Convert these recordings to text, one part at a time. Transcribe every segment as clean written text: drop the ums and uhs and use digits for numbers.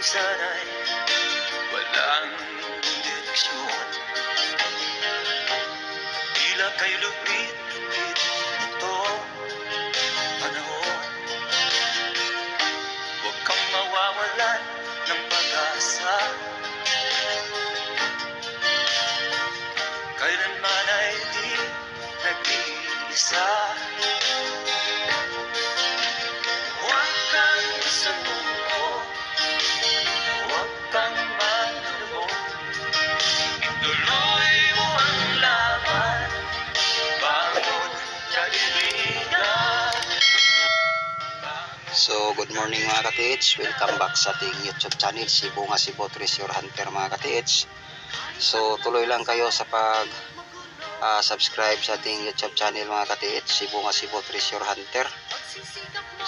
sana'y walang direksyon. Tila kay lupit-lupit itong panahon. Huwag kang mawawalan ng pag-asa. Kailanman ay di nag-iisa. Huwag kang sumuko, huwag kang magluloko. Ituloy mo ang laban, bangon kaibigan. So, good morning mga ka-TH. Welcome back sa ating YouTube channel, si Bunga Cebu Treasure Hunter mga ka-TH. So, tuloy lang kayo sa subscribe sa ating YouTube channel mga ka-TH, si Bunga Cebu Treasure Hunter.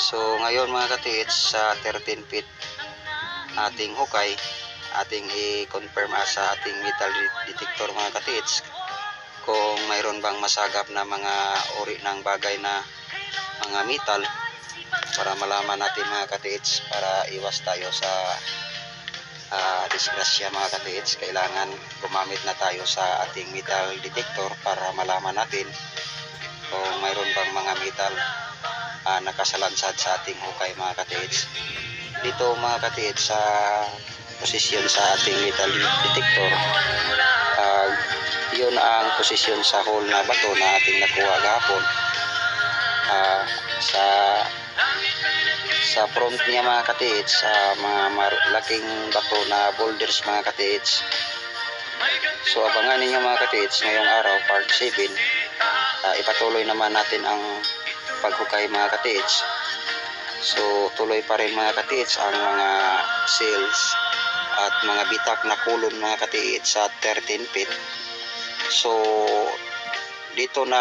So, ngayon mga ka-TH, sa 13 feet ating hukay, ating i-confirm sa ating metal detector mga ka-TH kung mayroon bang masagap na mga uri ng bagay na mga metal, para malaman natin mga ka-TH, para iwas tayo sa disgrasya mga ka-TH. Kailangan gumamit na tayo sa ating metal detector para malaman natin kung mayroon bang mga metal nakasalansad sa ating hukay mga ka-TH. Dito mga ka-TH, sa posisyon sa ating metal detector, yun ang posisyon sa hole na bato na ating nakuha gahapon. Sa front niya mga ka-TH, sa mga malaking bato na boulders mga ka-TH. So abangan ninyo mga ka-TH, ngayong araw part 7, ipatuloy naman natin ang paghukay mga ka-TH. So tuloy pa rin mga ka-TH ang mga sails at mga bitak na kulon mga ka-TH sa 13 feet. So dito na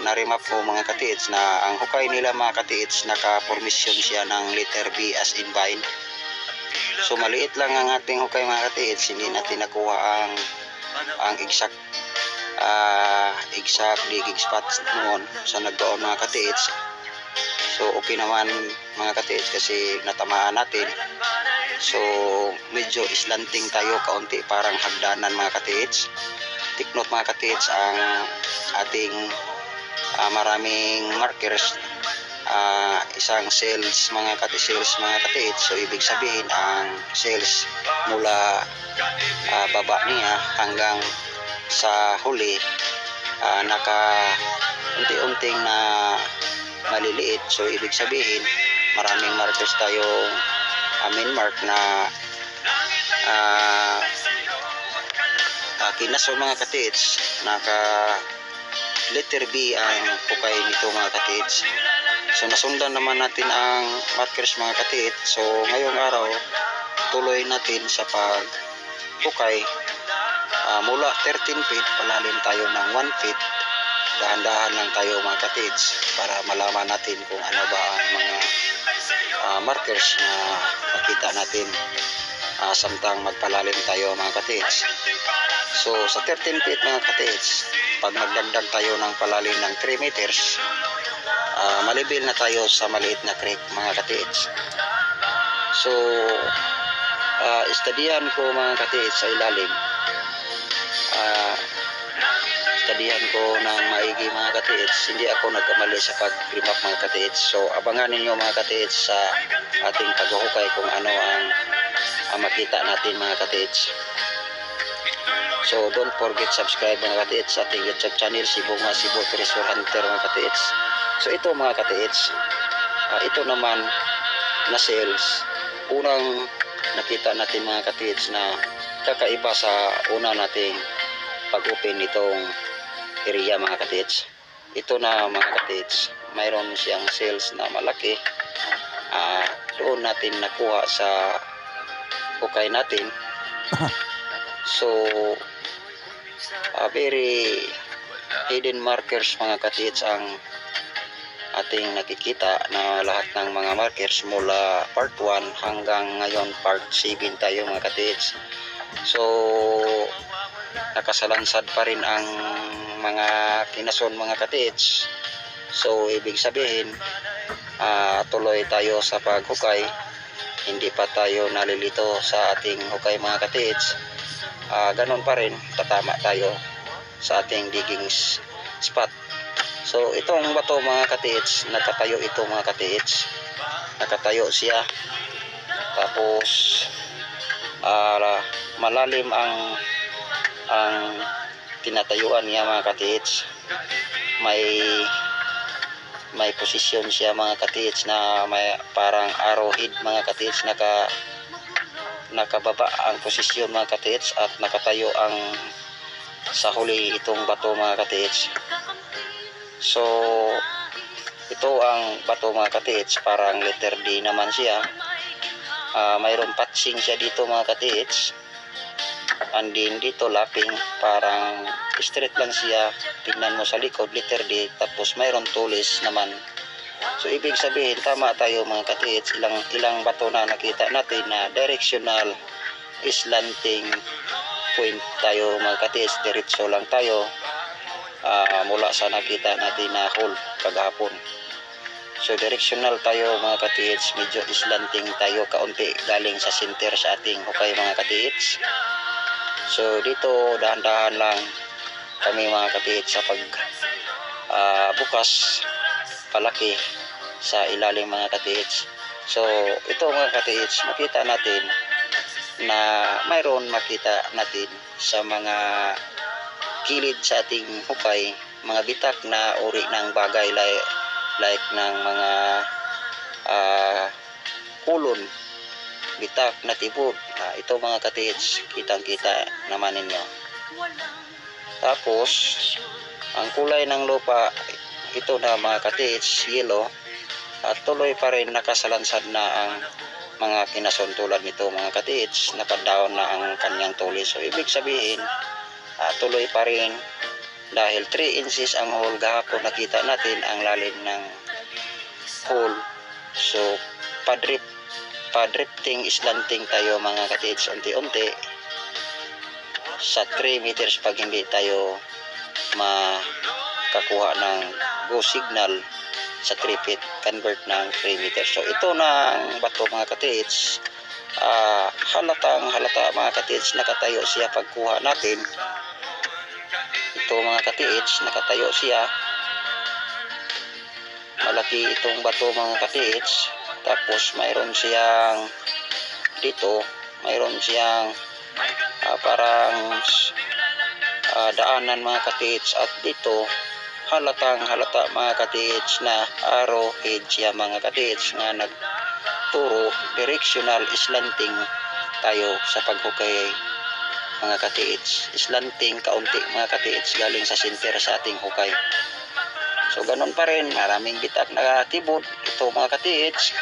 na-remap ko mga ka-TH na ang hukay nila mga ka-TH, naka-formisyon siya ng letter B as in bind. So maliit lang ang ating hukay mga ka-TH, hindi natin nakuha ang exact digging spot noon sa nagbaon mga ka-TH. So okay naman mga ka-TH kasi natamaan natin. So medyo slanting tayo kaunti, parang hagdanan mga ka-TH. Take note mga ka-TH, ang ating maraming markers, isang cells mga ka-TH. So ibig sabihin ang cells mula baba niya hanggang sa huli, naka unti-unting na maliliit. So ibig sabihin maraming markers tayong main mark na kinaso mga ka-TH. Naka letter B ang hukay nito mga ka-TH. So nasundan naman natin ang markers mga ka-TH. So ngayong araw tuloy natin sa paghukay. Mula 13 feet palalim tayo ng 1 feet. Dahan-dahan lang tayo mga ka-TH para malaman natin kung ano ba ang mga markers na makita natin samtang magpalalim tayo mga ka-TH. So sa 13 feet mga ka-TH, pag nagdagdag tayo ng palalim ng 3 meters, malibil na tayo sa maliit na creek mga ka-TH. So studihan ko mga ka-TH sa ilalim, studihan ko ng maigi mga ka-TH. Hindi ako nagkamali sa pag-remap mga ka-TH. So abangan ninyo mga ka-TH sa ating paghukay kung ano ang makita natin mga ka-TH. So don't forget subscribe mga ka-TH sa ating YouTube channel, si Bunga Cebu Treasure Hunter mga ka-TH. So ito mga ka-TH, ito naman na cells, unang nakita natin mga ka-TH na kakaiba sa una nating pag-open nitong area mga ka-TH. Ito na mga ka-TH, mayroon siyang cells na malaki. Doon natin nakuha sa hukay natin. So very hidden markers mga ka-TH ang ating nakikita, na lahat ng mga markers mula part 1 hanggang ngayon part 7 tayo mga ka-TH. So nakasalansad pa rin ang mga kinason mga ka-TH. So ibig sabihin tuloy tayo sa paghukay hindi pa tayo nalilito sa ating hukay mga katiits, ganun pa rin tatama tayo sa ating digging spot. So ito ang bato mga katiits, nakatayo ito mga katiits, nakatayo siya, tapos malalim ang tinatayuan niya mga katiits. May posisyon siya mga katiits na may parang arrowhead mga katiits, nakababa ang posisyon mga katiits at nakatayo ang sa huli itong bato mga katiits. So ito ang bato mga katiits, parang letter D naman siya. Mayroon patching siya dito mga katiits, and then dito lapping, parang straight lang siya. Tingnan mo sa likod letter D, tapos mayroon tulis naman. So ibig sabihin tama tayo mga katiits, ilang bato na nakita natin na directional slanting point tayo mga katiits. Diretso lang tayo mula sa nakita natin na hole kagahapon. So directional tayo mga katiits, medyo slanting tayo kaunti galing sa center sa ating hukay mga katiits. So dito dahan-dahan lang kami mga katiits sa bukas palaki sa ilalim mga katiits. So ito mga katiits, makita natin na mayroon makita natin sa mga kilid sa ating hukay, mga bitak na uri ng bagay like ng mga kulon, bitak na tibod. Ito mga katiits, kitang kita naman ninyo. Tapos ang kulay ng lupa ito na mga katiits, yellow, at tuloy pa rin nakasalansad na ang mga kinason tulad nito mga katiits, nakadaon na ang kanyang tulis. So ibig sabihin tuloy pa rin dahil 3 inches ang hole gahapon, nakita natin ang lalim ng hole. So padrifting slanting tayo mga katiits unti-unti sa 3 meters pag hindi tayo makakuha ng go signal sa 3 feet, convert ng 3 meters. So ito na ang bato mga katiits, halata mga katiits, nakatayo siya pagkuha natin. Ito mga katiits, nakatayo siya, malaki itong bato mga katiits. Tapos mayroon siyang dito, mayroon siyang parang daanan mga katiits, at dito halata mga katiits na arrowhead siya mga katiits, nga nagturo directional slanting tayo sa paghukay mga katiits. Slanting kaunti mga katiits galing sa center sa ating hukay. So ganun pa rin, maraming bitak na tibod ito mga katiits,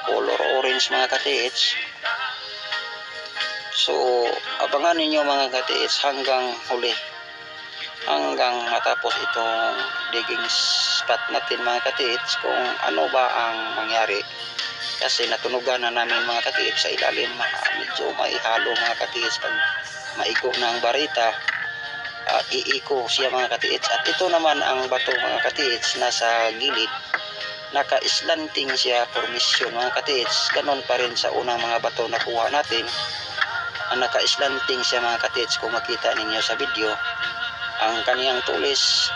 color orange mga katiits. So abangan ninyo mga katiits hanggang huli, hanggang matapos itong digging spot natin mga katiits, kung ano ba ang mangyari. Kasi natunugan na namin mga katiits sa ilalim, medyo maihalo mga katiits. Pag maigo ng barita, iiko siya mga katiits. At ito naman ang bato mga katiits, nasa gilid, naka-slanting siya formation mga katiits. Ganon pa rin sa unang mga bato na kuha natin, naka-slanting siya mga katiits. Kung makita ninyo sa video, ang kaniyang tulis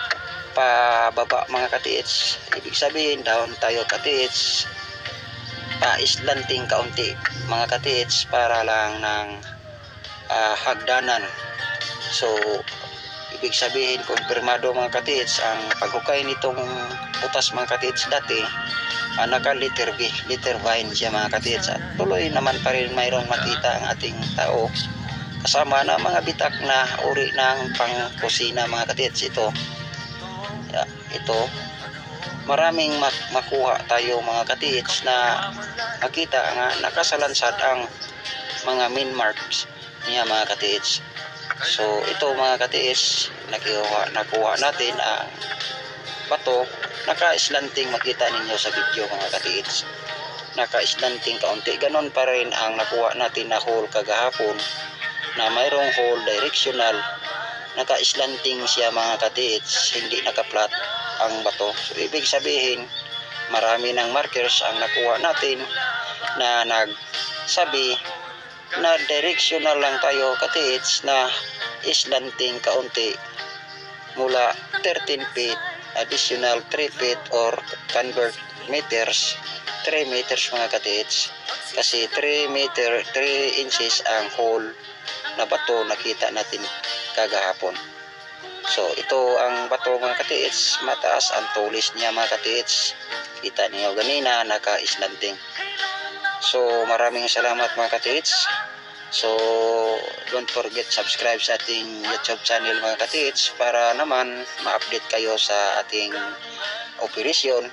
pababa mga katiits, ibig sabihin down tayo katiits, pa-slanting kaunti mga katiits para lang ng hagdanan. So ibig sabihin kumpirmado mga katiits ang paghukay nitong butas mga katiits. Dati naka letter B, letter vine siya mga katiits, at tuloy naman pa rin mayroong makita ang ating tao kasama na mga bitak na uri ng pangkusina mga katiits. Ito maraming makuha tayo mga katiits na makita nga nakasalansad ang mga main marks niya mga katiits. So ito mga katiits, nakuha natin ang bato, naka-slanting, makita ninyo sa video mga katiits, naka-slanting kaunti. Ganon pa rin ang nakuha natin na hole kagahapon, na mayroong hole directional, naka-slanting siya mga katiits, hindi naka-flat ang bato. So ibig sabihin marami ng markers ang nakuha natin na nagsabi na directional lang tayo katiits na islanting kaunti mula 13 feet additional 3 feet or convert meters 3 meters mga katiits, kasi 3 inches ang hole na bato nakita natin kagahapon. So ito ang bato mga katiits, mataas ang tulis niya mga katiits, kita niyo ganina naka-islanting. So maraming salamat mga katiits. So don't forget subscribe sa ating YouTube channel mga katiits para naman ma-update kayo sa ating operasyon,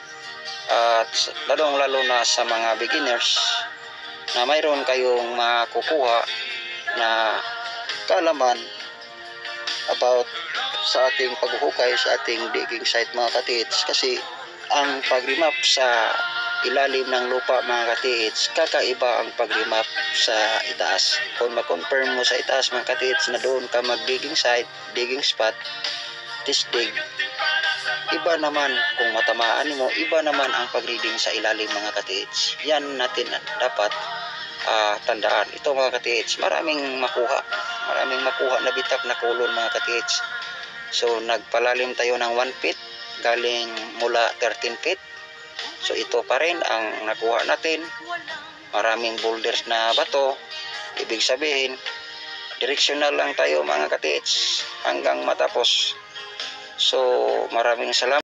at lalong lalo na sa mga beginners na mayroon kayong makukuha na kaalaman about sa ating paghuhukay sa ating digging site mga katiits. Kasi ang pag-remap sa ilalim ng lupa mga katiits, kakaiba ang pag-remap sa itaas. Kung ma-confirm mo sa itaas mga katiits na doon ka mag-digging site, digging spot, dig, iba naman kung matamaan mo, iba naman ang pag-reading sa ilalim mga katiits. Yan natin dapat tandaan. Ito mga katiits, maraming makuha na bitak na kulon mga katiits. So nagpalalim tayo ng 1 feet galing mula 13 feet. So ito pa rin ang nakuha natin. Maraming boulders na bato. Ibig sabihin, directional lang tayo mga katiits hanggang matapos. So maraming salamat.